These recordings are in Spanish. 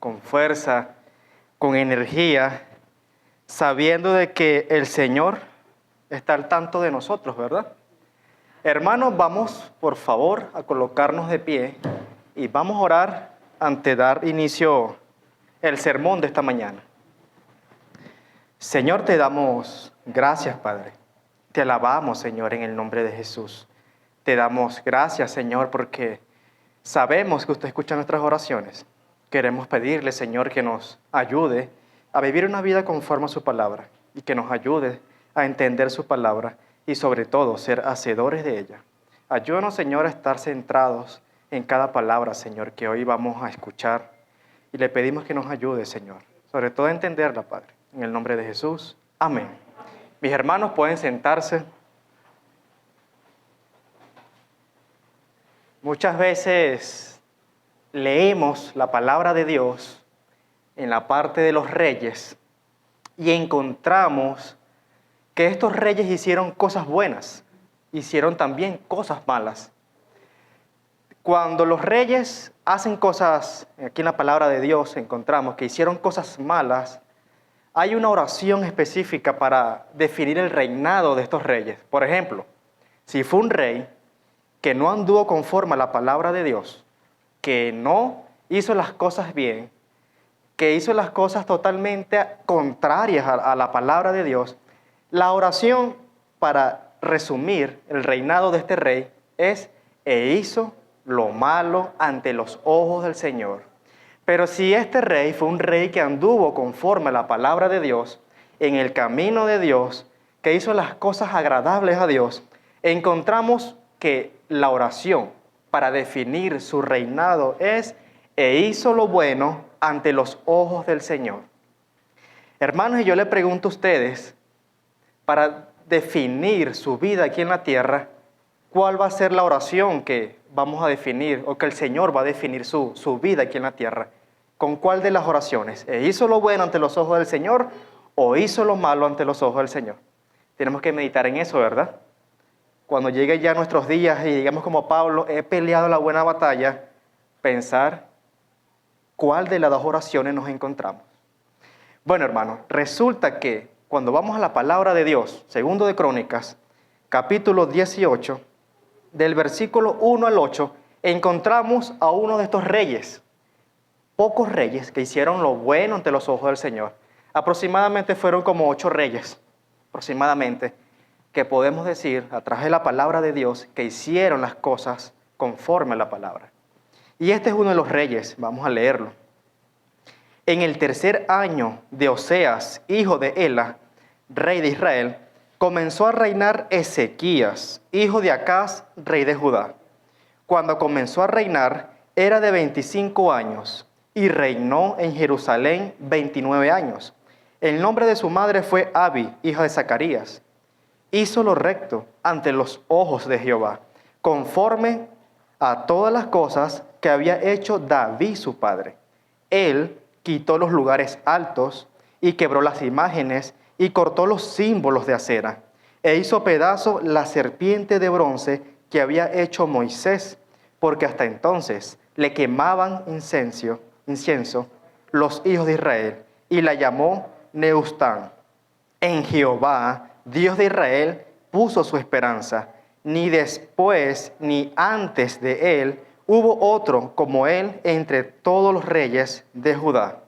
con fuerza, con energía, sabiendo de que el Señor está al tanto de nosotros, ¿verdad? Hermanos, vamos por favor a colocarnos de pie y vamos a orar antes de dar inicio el sermón de esta mañana. Señor, te damos gracias, Padre. Te alabamos, Señor, en el nombre de Jesús. Te damos gracias, Señor, porque sabemos que usted escucha nuestras oraciones. Queremos pedirle, Señor, que nos ayude a vivir una vida conforme a su palabra y que nos ayude a entender su palabra y sobre todo ser hacedores de ella. Ayúdanos, Señor, a estar centrados en cada palabra, Señor, que hoy vamos a escuchar y le pedimos que nos ayude, Señor, sobre todo a entenderla, Padre. En el nombre de Jesús. Amén. Mis hermanos pueden sentarse. Muchas veces leemos la palabra de Dios en la parte de los reyes y encontramos que estos reyes hicieron cosas buenas, hicieron también cosas malas. Cuando los reyes hacen cosas, aquí en la palabra de Dios encontramos que hicieron cosas malas, hay una oración específica para definir el reinado de estos reyes. Por ejemplo, si fue un rey que no anduvo conforme a la palabra de Dios, que no hizo las cosas bien, que hizo las cosas totalmente contrarias a la palabra de Dios, la oración para resumir el reinado de este rey es: e hizo lo malo ante los ojos del Señor. Pero si este rey fue un rey que anduvo conforme a la palabra de Dios, en el camino de Dios, que hizo las cosas agradables a Dios, encontramos que la oración para definir su reinado es: e hizo lo bueno ante los ojos del Señor. Hermanos, y yo le pregunto a ustedes, para definir su vida aquí en la tierra, ¿cuál va a ser la oración que vamos a definir o que el Señor va a definir su vida aquí en la tierra? ¿Con cuál de las oraciones? ¿E hizo lo bueno ante los ojos del Señor o hizo lo malo ante los ojos del Señor? Tenemos que meditar en eso, ¿verdad? Cuando llegue ya nuestros días y digamos como Pablo, he peleado la buena batalla, pensar cuál de las dos oraciones nos encontramos. Bueno, hermanos, resulta que cuando vamos a la palabra de Dios, segundo de Crónicas, capítulo 18, del versículo 1 al 8, encontramos a uno de estos reyes, pocos reyes que hicieron lo bueno ante los ojos del Señor. Aproximadamente fueron como 8 reyes, aproximadamente, que podemos decir, a través de la palabra de Dios, que hicieron las cosas conforme a la palabra. Y este es uno de los reyes, vamos a leerlo. En el 3er año de Oseas, hijo de Ela, rey de Israel, comenzó a reinar Ezequías, hijo de Acaz, rey de Judá. Cuando comenzó a reinar, era de 25 años y reinó en Jerusalén 29 años. El nombre de su madre fue Abi, hija de Zacarías. Hizo lo recto ante los ojos de Jehová, conforme a todas las cosas que había hecho David su padre. Él quitó los lugares altos y quebró las imágenes y cortó los símbolos de acera, e hizo pedazo la serpiente de bronce que había hecho Moisés, porque hasta entonces le quemaban incienso los hijos de Israel, y la llamó Neustán. En Jehová, Dios de Israel, puso su esperanza. Ni después ni antes de él hubo otro como él entre todos los reyes de Judá.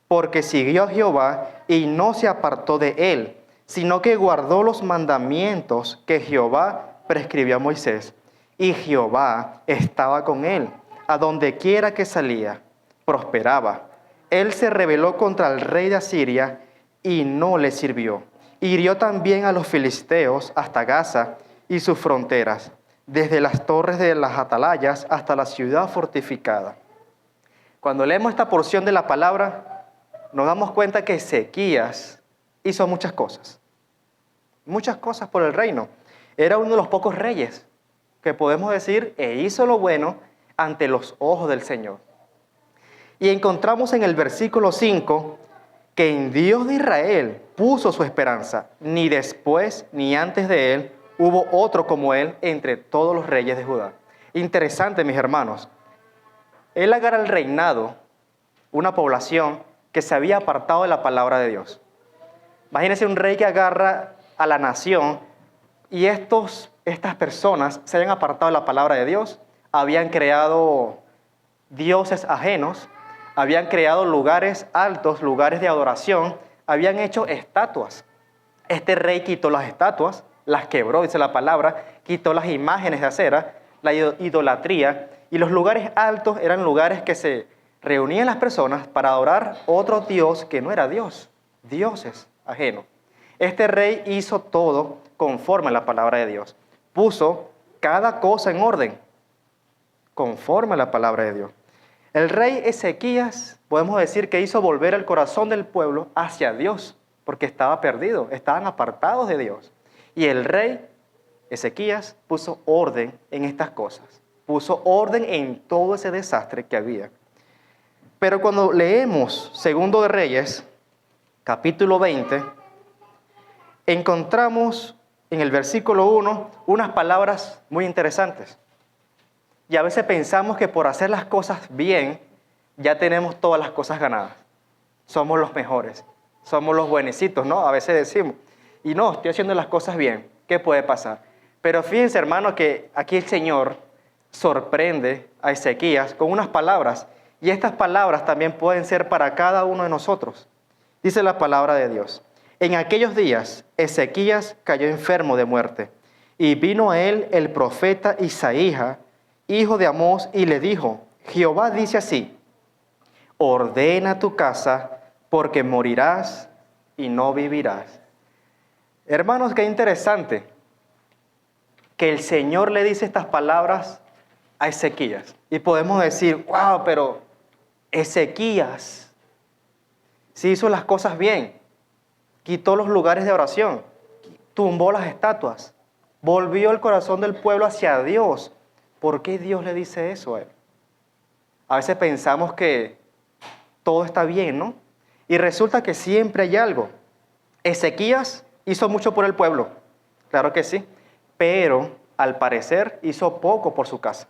Porque siguió a Jehová y no se apartó de él, sino que guardó los mandamientos que Jehová prescribió a Moisés. Y Jehová estaba con él, a donde quiera que salía, prosperaba. Él se rebeló contra el rey de Asiria y no le sirvió. Hirió también a los filisteos hasta Gaza y sus fronteras, desde las torres de las atalayas hasta la ciudad fortificada. Cuando leemos esta porción de la palabra, nos damos cuenta que Ezequías hizo muchas cosas por el reino. Era uno de los pocos reyes que podemos decir, e hizo lo bueno ante los ojos del Señor. Y encontramos en el versículo 5 que en Dios de Israel puso su esperanza. Ni después ni antes de él hubo otro como él entre todos los reyes de Judá. Interesante, mis hermanos. Él agarra el reinado una población que se había apartado de la palabra de Dios. Imagínense un rey que agarra a la nación y estas personas se habían apartado de la palabra de Dios, habían creado dioses ajenos, habían creado lugares altos, lugares de adoración, habían hecho estatuas. Este rey quitó las estatuas, las quebró, dice la palabra, quitó las imágenes de acera, la idolatría, y los lugares altos eran lugares que se reunían las personas para adorar otro Dios que no era Dios, dioses ajenos. Este rey hizo todo conforme a la palabra de Dios. Puso cada cosa en orden, conforme a la palabra de Dios. El rey Ezequías, podemos decir que hizo volver el corazón del pueblo hacia Dios, porque estaba perdido, estaban apartados de Dios. Y el rey Ezequías puso orden en estas cosas, puso orden en todo ese desastre que había. Pero cuando leemos Segundo de Reyes, capítulo 20, encontramos en el versículo 1 unas palabras muy interesantes. Y a veces pensamos que por hacer las cosas bien, ya tenemos todas las cosas ganadas. Somos los mejores, somos los buenecitos, ¿no? A veces decimos, y no, estoy haciendo las cosas bien, ¿qué puede pasar? Pero fíjense, hermano, que aquí el Señor sorprende a Ezequías con unas palabras, y estas palabras también pueden ser para cada uno de nosotros. Dice la palabra de Dios: en aquellos días Ezequías cayó enfermo de muerte, y vino a él el profeta Isaías, hijo de Amós, y le dijo: Jehová dice así, ordena tu casa, porque morirás y no vivirás. Hermanos, qué interesante que el Señor le dice estas palabras a Ezequías. Y podemos decir, wow, pero Ezequías sí hizo las cosas bien, quitó los lugares de oración, tumbó las estatuas, volvió el corazón del pueblo hacia Dios. ¿Por qué Dios le dice eso a él? A veces pensamos que todo está bien, ¿no? Y resulta que siempre hay algo. Ezequías hizo mucho por el pueblo, claro que sí, pero al parecer hizo poco por su casa.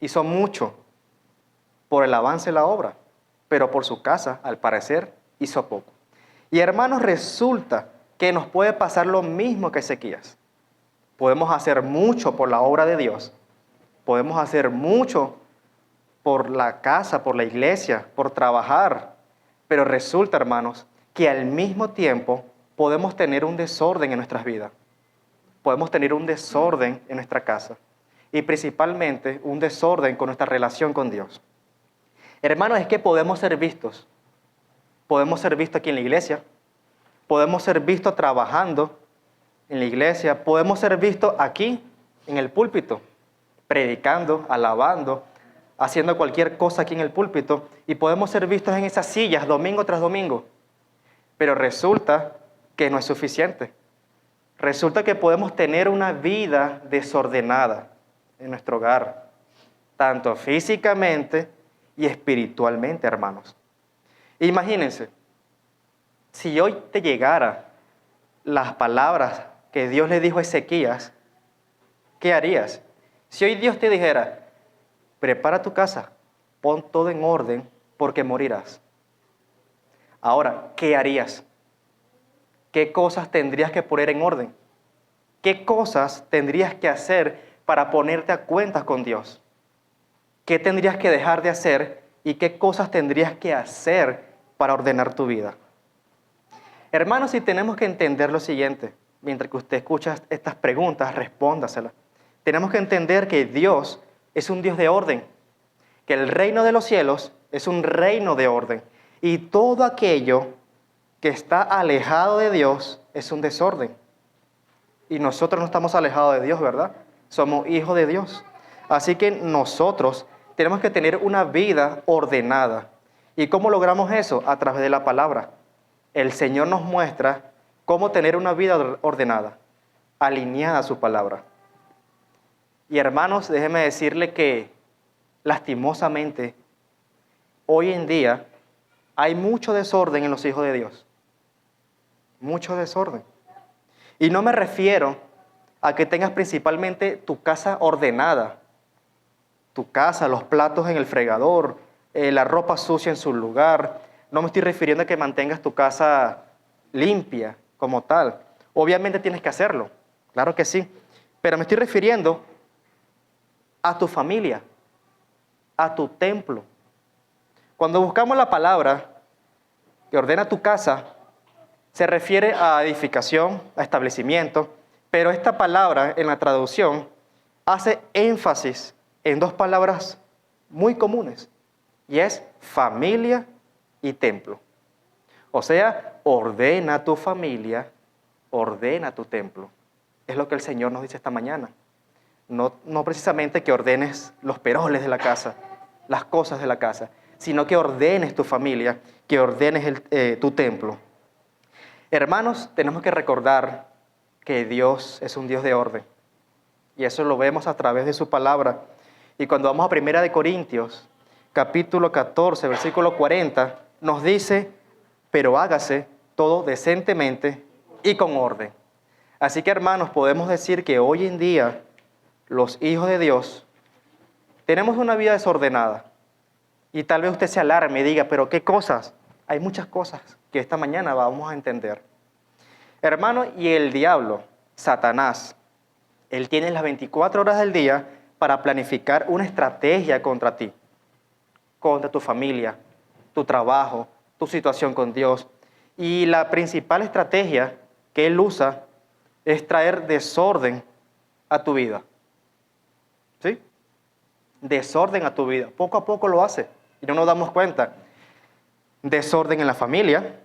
Hizo mucho por el avance de la obra, pero por su casa, al parecer, hizo poco. Y hermanos, resulta que nos puede pasar lo mismo que Ezequías. Podemos hacer mucho por la obra de Dios, podemos hacer mucho por la casa, por la iglesia, por trabajar, pero resulta, hermanos, que al mismo tiempo podemos tener un desorden en nuestras vidas. Podemos tener un desorden en nuestra casa y principalmente un desorden con nuestra relación con Dios. Hermanos, es que podemos ser vistos. Podemos ser vistos aquí en la iglesia, podemos ser vistos trabajando en la iglesia, podemos ser vistos aquí en el púlpito, predicando, alabando, haciendo cualquier cosa aquí en el púlpito, y podemos ser vistos en esas sillas domingo tras domingo. Pero resulta que no es suficiente. Resulta que podemos tener una vida desordenada en nuestro hogar, tanto físicamente y espiritualmente, hermanos. Imagínense, si hoy te llegara las palabras que Dios le dijo a Ezequías, ¿qué harías? Si hoy Dios te dijera, prepara tu casa, pon todo en orden, porque morirás. Ahora, ¿qué harías? ¿Qué cosas tendrías que poner en orden? ¿Qué cosas tendrías que hacer para ponerte a cuentas con Dios? ¿Qué tendrías que dejar de hacer y qué cosas tendrías que hacer para ordenar tu vida? Hermanos, si tenemos que entender lo siguiente, mientras que usted escucha estas preguntas, respóndaselas. Tenemos que entender que Dios es un Dios de orden, que el reino de los cielos es un reino de orden, y todo aquello que está alejado de Dios es un desorden. Y nosotros no estamos alejados de Dios, ¿verdad? Somos hijos de Dios. Así que nosotros tenemos que tener una vida ordenada. ¿Y cómo logramos eso? A través de la palabra. El Señor nos muestra cómo tener una vida ordenada, alineada a su palabra. Y hermanos, déjenme decirle que lastimosamente, hoy en día hay mucho desorden en los hijos de Dios. Mucho desorden. Y no me refiero a que tengas principalmente tu casa ordenada. Tu casa, los platos en el fregador, la ropa sucia en su lugar. No me estoy refiriendo a que mantengas tu casa limpia como tal. Obviamente tienes que hacerlo, claro que sí. Pero me estoy refiriendo a tu familia, a tu templo. Cuando buscamos la palabra que ordena tu casa, se refiere a edificación, a establecimiento, pero esta palabra en la traducción hace énfasis en dos palabras muy comunes, y es familia y templo. O sea, ordena tu familia, ordena tu templo. Es lo que el Señor nos dice esta mañana. No precisamente que ordenes los peroles de la casa, las cosas de la casa, sino que ordenes tu familia, que ordenes tu templo. Hermanos, tenemos que recordar que Dios es un Dios de orden. Y eso lo vemos a través de su palabra. Y cuando vamos a 1 Corintios, capítulo 14, versículo 40, nos dice, pero hágase todo decentemente y con orden. Así que, hermanos, podemos decir que hoy en día los hijos de Dios tenemos una vida desordenada. Y tal vez usted se alarme y diga, pero ¿qué cosas? Hay muchas cosas que esta mañana vamos a entender. Hermano, y el diablo, Satanás, él tiene las 24 horas del día para planificar una estrategia contra ti, contra tu familia, tu trabajo, tu situación con Dios. Y la principal estrategia que él usa es traer desorden a tu vida. ¿Sí? Desorden a tu vida. Poco a poco lo hace y no nos damos cuenta. Desorden en la familia,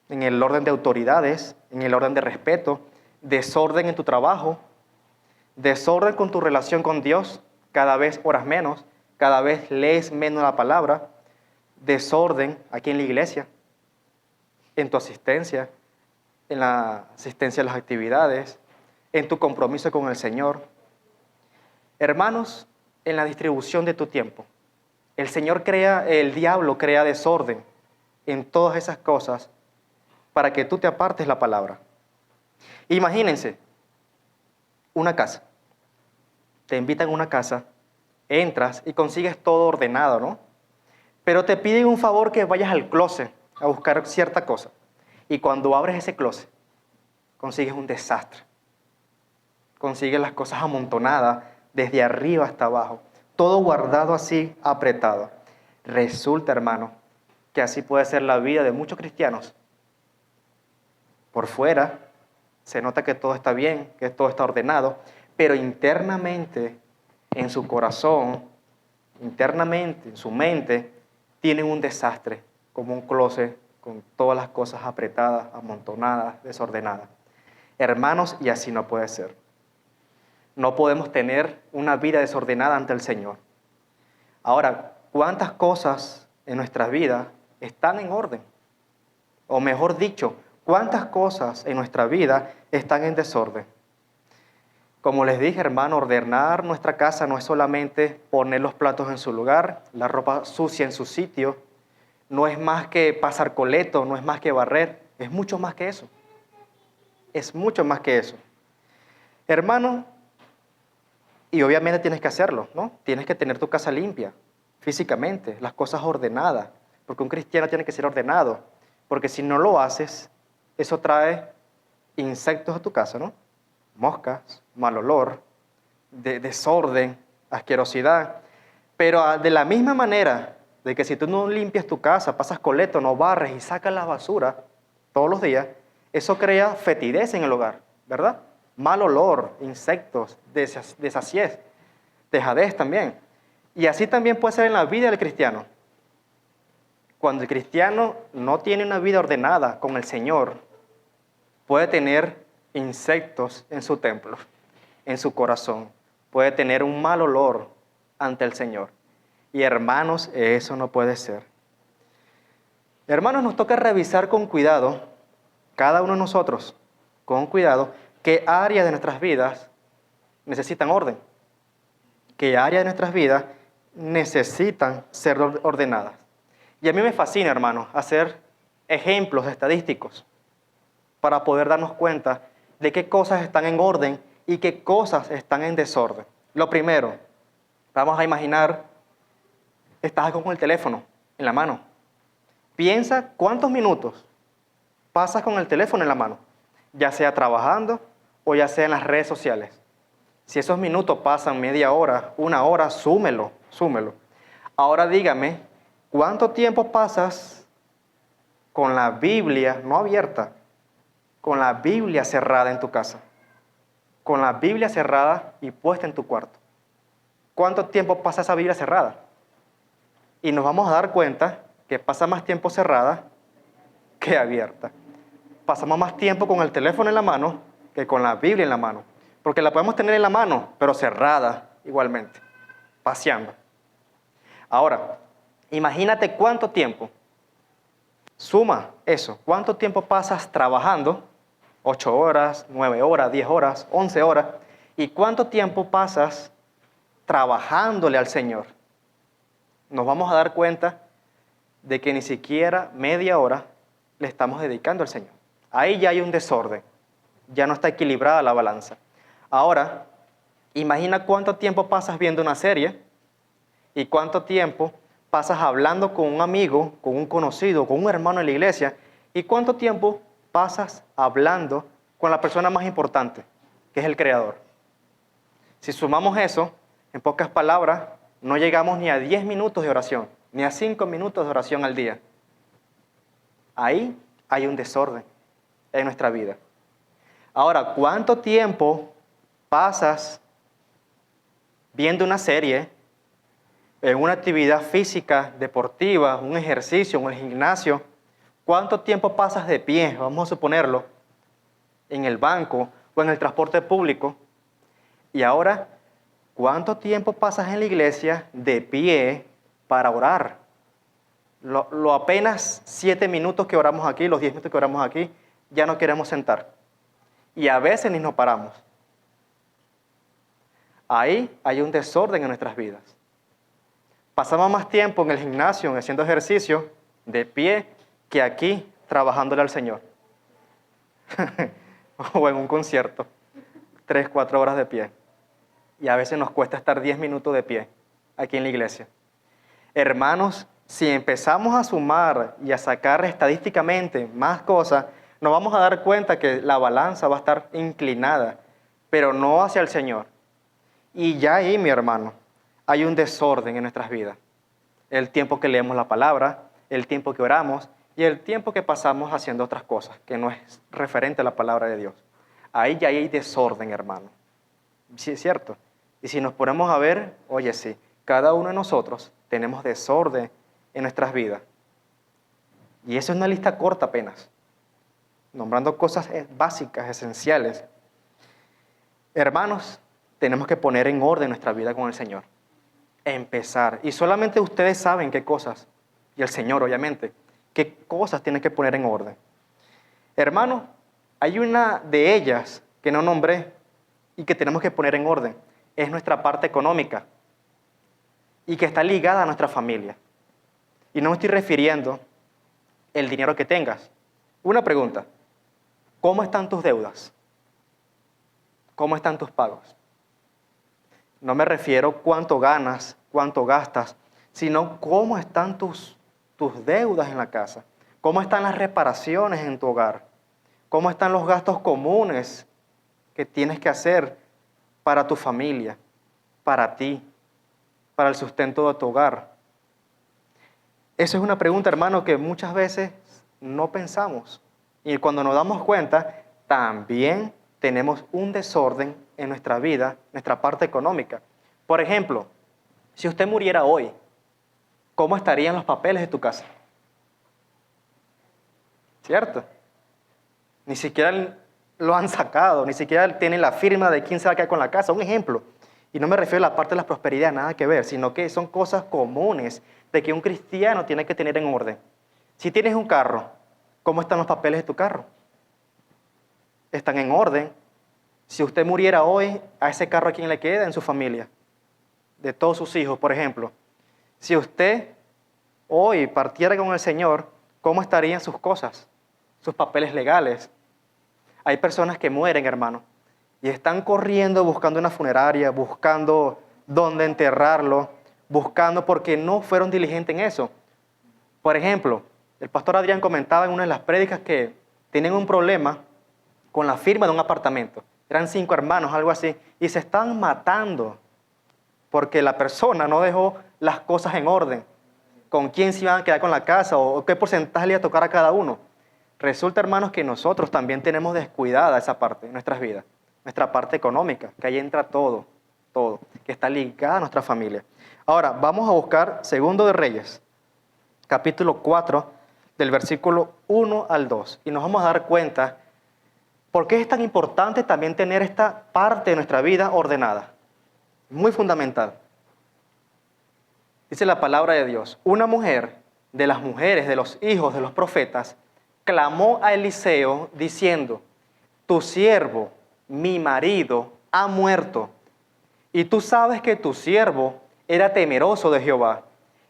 en el orden de autoridades, en el orden de respeto, desorden en tu trabajo, desorden con tu relación con Dios, cada vez oras menos, cada vez lees menos la palabra, desorden aquí en la iglesia, en tu asistencia, en la asistencia a las actividades, en tu compromiso con el Señor. Hermanos, en la distribución de tu tiempo. El diablo crea desorden en todas esas cosas para que tú te apartes la palabra. Imagínense, una casa. Te invitan a una casa, entras y consigues todo ordenado, ¿no? Pero te piden un favor que vayas al closet a buscar cierta cosa. Y cuando abres ese closet, consigues un desastre. Consigues las cosas amontonadas desde arriba hasta abajo. Todo guardado así, apretado. Resulta, hermano, que así puede ser la vida de muchos cristianos. Por fuera se nota que todo está bien, que todo está ordenado, pero internamente, en su corazón, internamente, en su mente, tienen un desastre, como un closet con todas las cosas apretadas, amontonadas, desordenadas. Hermanos, y así no puede ser. No podemos tener una vida desordenada ante el Señor. Ahora, ¿cuántas cosas en nuestras vidas están en orden? O mejor dicho, ¿cuántas cosas en nuestra vida están en desorden? Como les dije, hermano, ordenar nuestra casa no es solamente poner los platos en su lugar, la ropa sucia en su sitio, no es más que pasar coleto, no es más que barrer, es mucho más que eso. Es mucho más que eso. Hermano, y obviamente tienes que hacerlo, ¿no? Tienes que tener tu casa limpia, físicamente, las cosas ordenadas, porque un cristiano tiene que ser ordenado, porque si no lo haces, eso trae insectos a tu casa, ¿no? Moscas, mal olor, desorden, asquerosidad. Pero de la misma manera de que si tú no limpias tu casa, pasas coleto, no barres y sacas la basura todos los días, eso crea fetidez en el hogar, ¿verdad? Mal olor, insectos, desasiez, dejadez también. Y así también puede ser en la vida del cristiano. Cuando el cristiano no tiene una vida ordenada con el Señor, puede tener insectos en su templo, en su corazón. Puede tener un mal olor ante el Señor. Y hermanos, eso no puede ser. Hermanos, nos toca revisar con cuidado, cada uno de nosotros, con cuidado, qué áreas de nuestras vidas necesitan orden. Qué áreas de nuestras vidas necesitan ser ordenadas. Y a mí me fascina, hermanos, hacer ejemplos estadísticos para poder darnos cuenta de qué cosas están en orden y qué cosas están en desorden. Lo primero, vamos a imaginar estás con el teléfono en la mano. Piensa cuántos minutos pasas con el teléfono en la mano, ya sea trabajando o ya sea en las redes sociales. Si esos minutos pasan media hora, una hora, súmelo. Ahora dígame, ¿cuánto tiempo pasas con la Biblia no abierta, con la Biblia cerrada en tu casa? Con la Biblia cerrada y puesta en tu cuarto. ¿Cuánto tiempo pasa esa Biblia cerrada? Y nos vamos a dar cuenta que pasa más tiempo cerrada que abierta. Pasamos más tiempo con el teléfono en la mano que con la Biblia en la mano. Porque la podemos tener en la mano, pero cerrada igualmente, paseando. Ahora, imagínate cuánto tiempo, suma eso, cuánto tiempo pasas trabajando, 8 horas, 9 horas, 10 horas, 11 horas, y cuánto tiempo pasas trabajándole al Señor. Nos vamos a dar cuenta de que ni siquiera media hora le estamos dedicando al Señor. Ahí ya hay un desorden, ya no está equilibrada la balanza. Ahora, imagina cuánto tiempo pasas viendo una serie y cuánto tiempo pasas hablando con un amigo, con un conocido, con un hermano en la iglesia, y cuánto tiempo pasas hablando con la persona más importante, que es el Creador. Si sumamos eso, en pocas palabras, no llegamos ni a 10 minutos de oración, ni a 5 minutos de oración al día. Ahí hay un desorden en nuestra vida. Ahora, ¿cuánto tiempo pasas viendo una serie, en una actividad física, deportiva, un ejercicio, en el gimnasio? ¿Cuánto tiempo pasas de pie, vamos a suponerlo, en el banco o en el transporte público? Y ahora, ¿cuánto tiempo pasas en la iglesia de pie para orar? Lo apenas 7 minutos que oramos aquí, los 10 minutos que oramos aquí, ya no queremos sentar. Y a veces ni nos paramos. Ahí hay un desorden en nuestras vidas. Pasamos más tiempo en el gimnasio, haciendo ejercicio, de pie, que aquí, trabajándole al Señor. O en un concierto, 3, 4 horas de pie. Y a veces nos cuesta estar 10 minutos de pie, aquí en la iglesia. Hermanos, si empezamos a sumar y a sacar estadísticamente más cosas, nos vamos a dar cuenta que la balanza va a estar inclinada, pero no hacia el Señor. Y ya ahí, mi hermano, hay un desorden en nuestras vidas. El tiempo que leemos la palabra, el tiempo que oramos y el tiempo que pasamos haciendo otras cosas, que no es referente a la palabra de Dios. Ahí ya hay desorden, hermano. Sí, es cierto. Y si nos ponemos a ver, oye, sí, cada uno de nosotros tenemos desorden en nuestras vidas. Y eso es una lista corta apenas, nombrando cosas básicas, esenciales. Hermanos, tenemos que poner en orden nuestra vida con el Señor. Empezar. Y solamente ustedes saben qué cosas, y el Señor obviamente, qué cosas tienen que poner en orden. Hermanos, hay una de ellas que no nombré y que tenemos que poner en orden. Es nuestra parte económica y que está ligada a nuestra familia. Y no me estoy refiriendo al dinero que tengas. Una pregunta, ¿cómo están tus deudas? ¿Cómo están tus pagos? No me refiero cuánto ganas, cuánto gastas, sino cómo están tus deudas en la casa, cómo están las reparaciones en tu hogar, cómo están los gastos comunes que tienes que hacer para tu familia, para ti, para el sustento de tu hogar. Esa es una pregunta, hermano, que muchas veces no pensamos. Y cuando nos damos cuenta, también tenemos un desorden en nuestra vida, nuestra parte económica. Por ejemplo, si usted muriera hoy, ¿cómo estarían los papeles de tu casa? ¿Cierto? Ni siquiera lo han sacado, ni siquiera tienen la firma de quién se va a quedar con la casa. Un ejemplo. Y no me refiero a la parte de la prosperidad, nada que ver, sino que son cosas comunes de que un cristiano tiene que tener en orden. Si tienes un carro, ¿cómo están los papeles de tu carro? ¿Están en orden? Si usted muriera hoy, ¿a ese carro a quién le queda en su familia? De todos sus hijos, por ejemplo. Si usted hoy partiera con el Señor, ¿cómo estarían sus cosas? Sus papeles legales. Hay personas que mueren, hermano, y están corriendo buscando una funeraria, buscando dónde enterrarlo, buscando porque no fueron diligentes en eso. Por ejemplo, el pastor Adrián comentaba en una de las prédicas que tienen un problema con la firma de un apartamento. Eran 5 hermanos, algo así, y se estaban matando porque la persona no dejó las cosas en orden. Con quién se iban a quedar con la casa o qué porcentaje le iba a tocar a cada uno. Resulta, hermanos, que nosotros también tenemos descuidada esa parte de nuestras vidas, nuestra parte económica, que ahí entra todo, que está ligada a nuestra familia. Ahora, vamos a buscar Segundo de Reyes, capítulo 4, del versículo 1 al 2, y nos vamos a dar cuenta por qué es tan importante también tener esta parte de nuestra vida ordenada. Muy fundamental. Dice la palabra de Dios: una mujer de las mujeres de los hijos de los profetas clamó a Eliseo diciendo: tu siervo, mi marido, ha muerto, y tú sabes que tu siervo era temeroso de Jehová,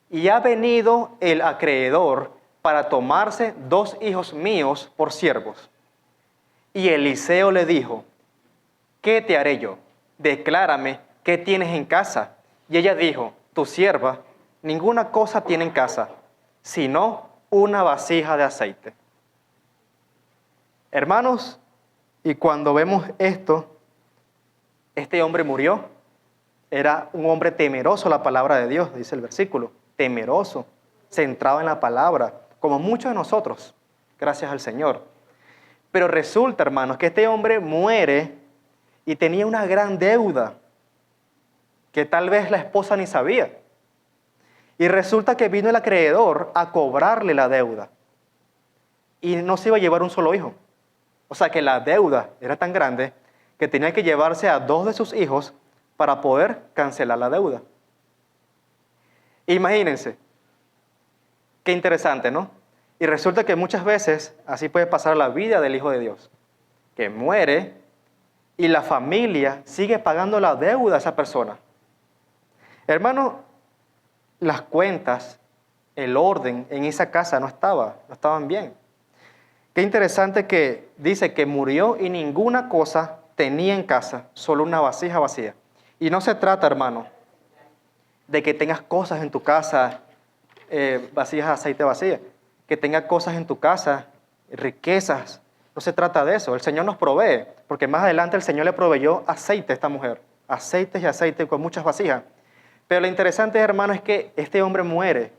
y ha venido el acreedor para tomarse 2 hijos míos por siervos. Y Eliseo le dijo: ¿qué te haré yo? Declárame qué tienes en casa. Y ella dijo: tu sierva ninguna cosa tiene en casa, sino una vasija de aceite. Hermanos, y cuando vemos esto, este hombre murió. Era un hombre temeroso a la palabra de Dios, dice el versículo. Temeroso, centrado en la palabra, como muchos de nosotros, gracias al Señor. Pero resulta, hermanos, que este hombre muere y tenía una gran deuda que tal vez la esposa ni sabía. Y resulta que vino el acreedor a cobrarle la deuda. Y no se iba a llevar un solo hijo. O sea que la deuda era tan grande que tenía que llevarse a 2 de sus hijos para poder cancelar la deuda. Imagínense, qué interesante, ¿no? Y resulta que muchas veces así puede pasar la vida del Hijo de Dios, que muere y la familia sigue pagando la deuda a esa persona. Hermano, las cuentas, el orden en esa casa no estaban bien. Qué interesante que dice que murió y ninguna cosa tenía en casa, solo una vasija vacía. Y no se trata, hermano, de que tengas cosas en tu casa, vasijas de aceite vacías, que tengas cosas en tu casa, riquezas. No se trata de eso. El Señor nos provee, porque más adelante el Señor le proveyó aceite a esta mujer, aceites y aceite con muchas vasijas. Pero lo interesante, hermano, es que este hombre muere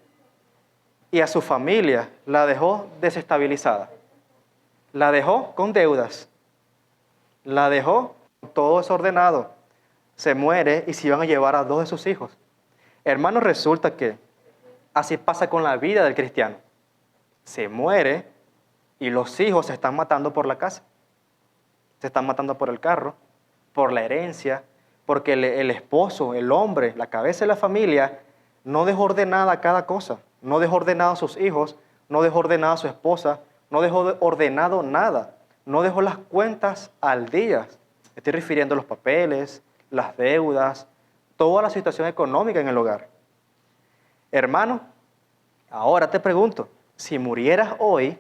y a su familia la dejó desestabilizada. La dejó con deudas. La dejó todo desordenado. Se muere y se iban a llevar a 2 de sus hijos. Hermano, resulta que así pasa con la vida del cristiano. Se muere y los hijos se están matando por la casa. Se están matando por el carro, por la herencia, porque el esposo, el hombre, la cabeza de la familia, no dejó ordenada cada cosa. No dejó ordenado a sus hijos, no dejó ordenada a su esposa, no dejó ordenado nada. No dejó las cuentas al día. Estoy refiriendo a los papeles, las deudas, toda la situación económica en el hogar. Hermano, ahora te pregunto, si murieras hoy,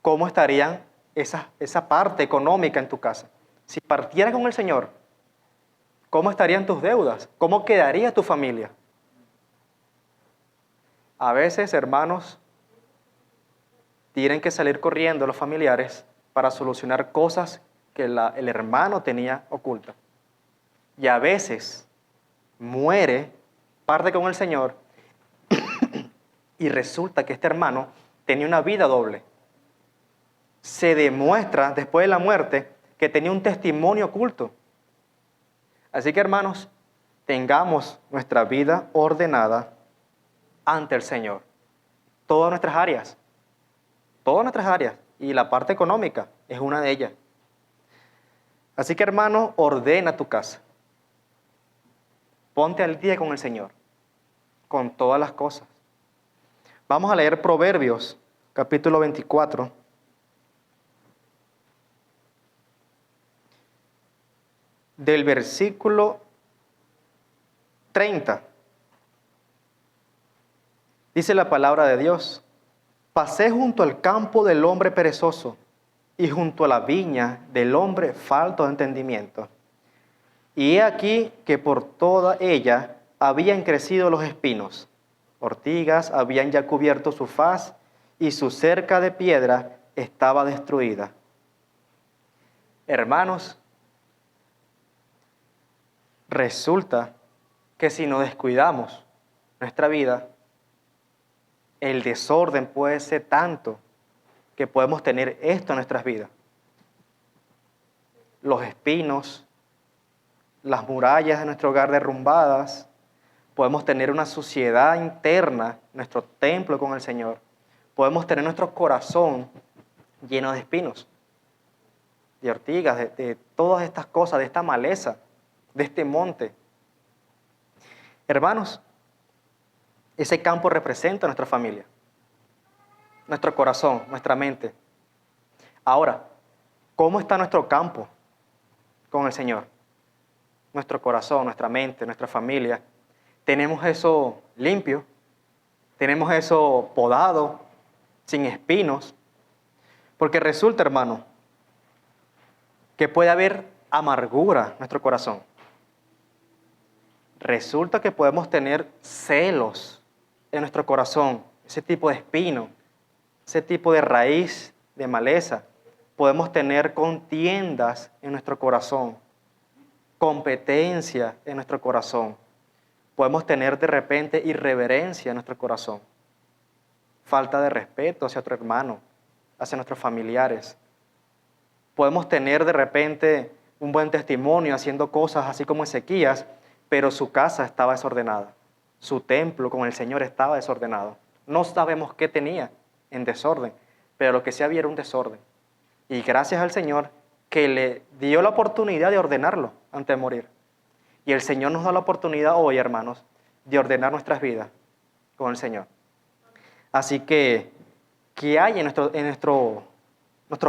¿cómo estarían esa parte económica en tu casa? Si partieras con el Señor, ¿cómo estarían tus deudas? ¿Cómo quedaría tu familia? A veces, hermanos, tienen que salir corriendo los familiares para solucionar cosas que el hermano tenía ocultas. Y a veces muere, parte con el Señor, y resulta que este hermano tenía una vida doble. Se demuestra después de la muerte que tenía un testimonio oculto. Así que, hermanos, tengamos nuestra vida ordenada ante el Señor. Todas nuestras áreas, y la parte económica es una de ellas. Así que, hermano, ordena tu casa. Ponte al día con el Señor, con todas las cosas. Vamos a leer Proverbios, capítulo 24. Del versículo 30. Dice la palabra de Dios: pasé junto al campo del hombre perezoso y junto a la viña del hombre falto de entendimiento. Y he aquí que por toda ella habían crecido los espinos, ortigas habían ya cubierto su faz, y su cerca de piedra estaba destruida. Hermanos, resulta que si nos descuidamos nuestra vida, el desorden puede ser tanto que podemos tener esto en nuestras vidas. Los espinos, las murallas de nuestro hogar derrumbadas, podemos tener una suciedad interna, nuestro templo con el Señor. Podemos tener nuestro corazón lleno de espinos, de ortigas, de todas estas cosas, de esta maleza, de este monte. Hermanos, ese campo representa nuestra familia, nuestro corazón, nuestra mente. Ahora, ¿cómo está nuestro campo con el Señor? Nuestro corazón, nuestra mente, nuestra familia. ¿Tenemos eso limpio? ¿Tenemos eso podado, sin espinos? Porque resulta, hermano, que puede haber amargura en nuestro corazón. Resulta que podemos tener celos en nuestro corazón, ese tipo de espino, ese tipo de raíz de maleza. Podemos tener contiendas en nuestro corazón, competencia en nuestro corazón. Podemos tener de repente irreverencia en nuestro corazón, falta de respeto hacia otro hermano, hacia nuestros familiares. Podemos tener de repente un buen testimonio haciendo cosas así como Ezequías, pero su casa estaba desordenada. Su templo con el Señor estaba desordenado. No sabemos qué tenía en desorden, pero lo que sí había era un desorden. Y gracias al Señor que le dio la oportunidad de ordenarlo antes de morir. Y el Señor nos da la oportunidad hoy, hermanos, de ordenar nuestras vidas con el Señor. Así que, ¿qué hay en nuestro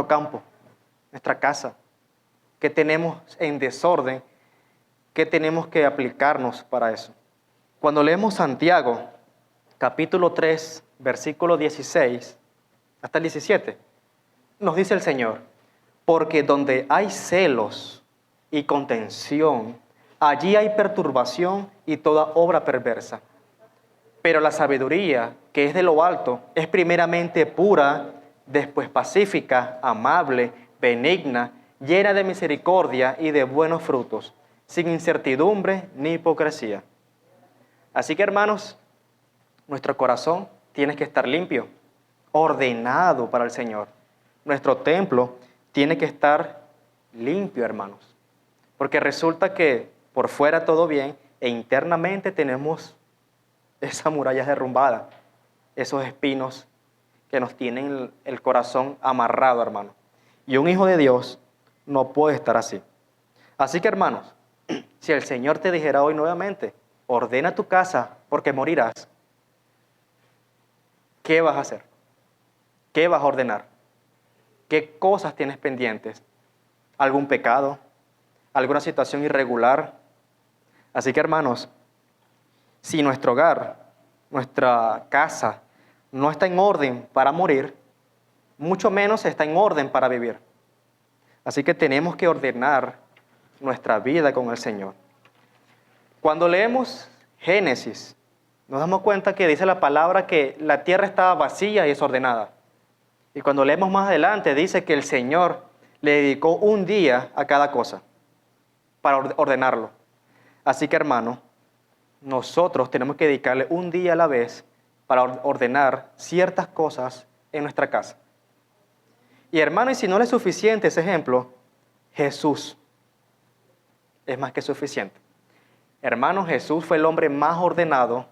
campo, nuestra casa? ¿Qué tenemos en desorden? ¿Qué tenemos que aplicarnos para eso? Cuando leemos Santiago, capítulo 3, versículo 16 hasta el 17, nos dice el Señor, porque donde hay celos y contención, allí hay perturbación y toda obra perversa. Pero la sabiduría, que es de lo alto, es primeramente pura, después pacífica, amable, benigna, llena de misericordia y de buenos frutos, sin incertidumbre ni hipocresía. Así que, hermanos, nuestro corazón tiene que estar limpio, ordenado para el Señor. Nuestro templo tiene que estar limpio, hermanos. Porque resulta que por fuera todo bien e internamente tenemos esa muralla derrumbada, esos espinos que nos tienen el corazón amarrado, hermano. Y un hijo de Dios no puede estar así. Así que, hermanos, si el Señor te dijera hoy nuevamente, ordena tu casa porque morirás, ¿qué vas a hacer? ¿Qué vas a ordenar? ¿Qué cosas tienes pendientes? ¿Algún pecado? ¿Alguna situación irregular? Así que, hermanos, si nuestro hogar, nuestra casa, no está en orden para morir, mucho menos está en orden para vivir. Así que tenemos que ordenar nuestra vida con el Señor. Cuando leemos Génesis, nos damos cuenta que dice la palabra que la tierra estaba vacía y desordenada. Y cuando leemos más adelante, dice que el Señor le dedicó un día a cada cosa para ordenarlo. Así que, hermano, nosotros tenemos que dedicarle un día a la vez para ordenar ciertas cosas en nuestra casa. Y, hermano, y si no le es suficiente ese ejemplo, Jesús es más que suficiente. Hermano, Jesús fue el hombre más ordenado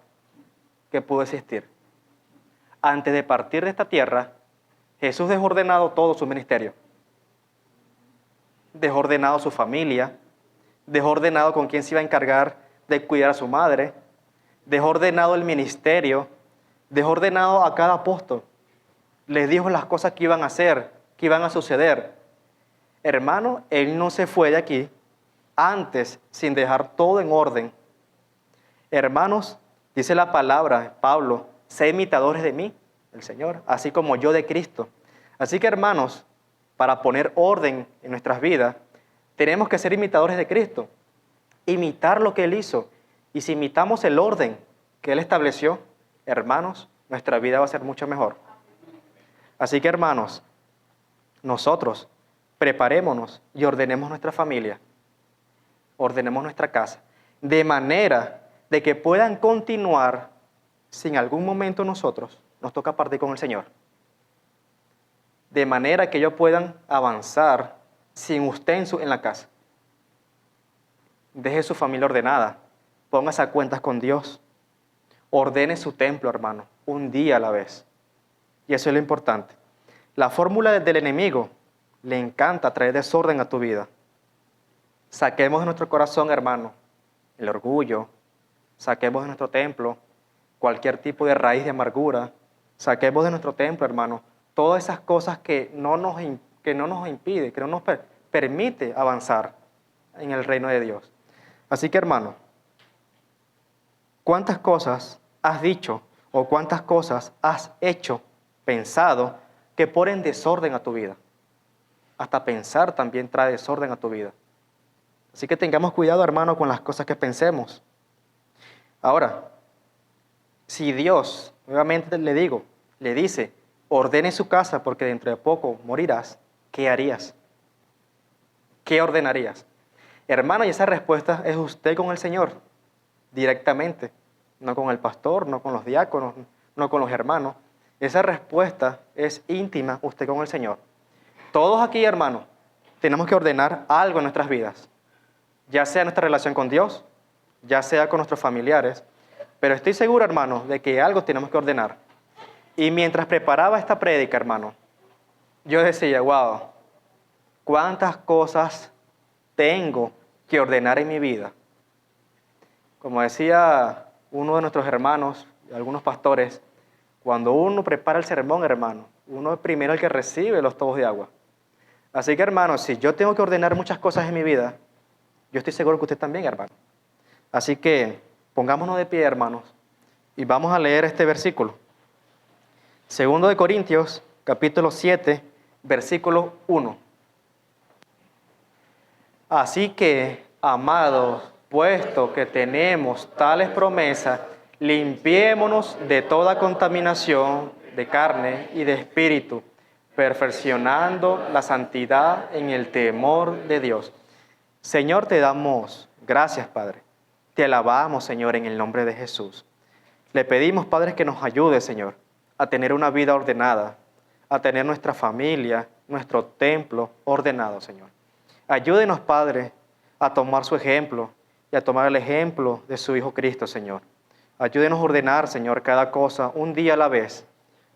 que pudo existir. Antes de partir de esta tierra, Jesús dejó ordenado todo su ministerio. Dejó ordenado su familia, dejó ordenado con quién se iba a encargar de cuidar a su madre, dejó ordenado el ministerio, dejó ordenado a cada apóstol. Les dijo las cosas que iban a hacer, que iban a suceder. Hermano, Él no se fue de aquí antes sin dejar todo en orden. Hermanos, dice la palabra, Pablo, sé imitadores de mí, el Señor, así como yo de Cristo. Así que, hermanos, para poner orden en nuestras vidas, tenemos que ser imitadores de Cristo, imitar lo que Él hizo. Y si imitamos el orden que Él estableció, hermanos, nuestra vida va a ser mucho mejor. Así que, hermanos, nosotros preparémonos y ordenemos nuestra familia, ordenemos nuestra casa, de manera de que puedan continuar si en algún momento nosotros nos toca partir con el Señor. De manera que ellos puedan avanzar sin usted en la casa. Deje su familia ordenada, póngase a cuentas con Dios, ordene su templo, hermano, un día a la vez. Y eso es lo importante. La fórmula del enemigo le encanta traer desorden a tu vida. Saquemos de nuestro corazón, hermano, el orgullo, saquemos de nuestro templo cualquier tipo de raíz de amargura, saquemos de nuestro templo, hermano, todas esas cosas que no nos impide, que no nos permite avanzar en el reino de Dios. Así que, hermano, ¿cuántas cosas has dicho o cuántas cosas has hecho, pensado, que ponen desorden a tu vida? Hasta pensar también trae desorden a tu vida. Así que tengamos cuidado, hermano, con las cosas que pensemos. Ahora, si Dios, nuevamente le dice, ordene su casa porque dentro de poco morirás, ¿qué harías? ¿Qué ordenarías? Hermano, y esa respuesta es usted con el Señor, directamente, no con el pastor, no con los diáconos, no con los hermanos. Esa respuesta es íntima usted con el Señor. Todos aquí, hermanos, tenemos que ordenar algo en nuestras vidas, ya sea nuestra relación con Dios, ya sea con nuestros familiares, pero estoy seguro, hermano, de que algo tenemos que ordenar. Y mientras preparaba esta prédica, hermano, yo decía, wow, cuántas cosas tengo que ordenar en mi vida. Como decía uno de nuestros hermanos, algunos pastores, cuando uno prepara el sermón, hermano, uno es primero el que recibe los tubos de agua. Así que, hermano, si yo tengo que ordenar muchas cosas en mi vida, yo estoy seguro que usted también, hermano. Así que pongámonos de pie, hermanos, y vamos a leer este versículo. 2 Corintios, capítulo 7, versículo 1. Así que, amados, puesto que tenemos tales promesas, limpiémonos de toda contaminación de carne y de espíritu, perfeccionando la santidad en el temor de Dios. Señor, te damos gracias, Padre. Te alabamos, Señor, en el nombre de Jesús. Le pedimos, Padre, que nos ayude, Señor, a tener una vida ordenada, a tener nuestra familia, nuestro templo ordenado, Señor. Ayúdenos, Padre, a tomar su ejemplo y a tomar el ejemplo de su Hijo Cristo, Señor. Ayúdenos a ordenar, Señor, cada cosa un día a la vez.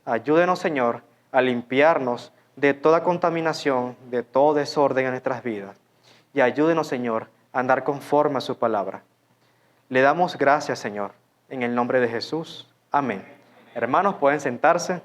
Ayúdenos, Señor, a limpiarnos de toda contaminación, de todo desorden en nuestras vidas. Y ayúdenos, Señor, a andar conforme a su palabra. Le damos gracias, Señor, en el nombre de Jesús. Amén. Hermanos, pueden sentarse.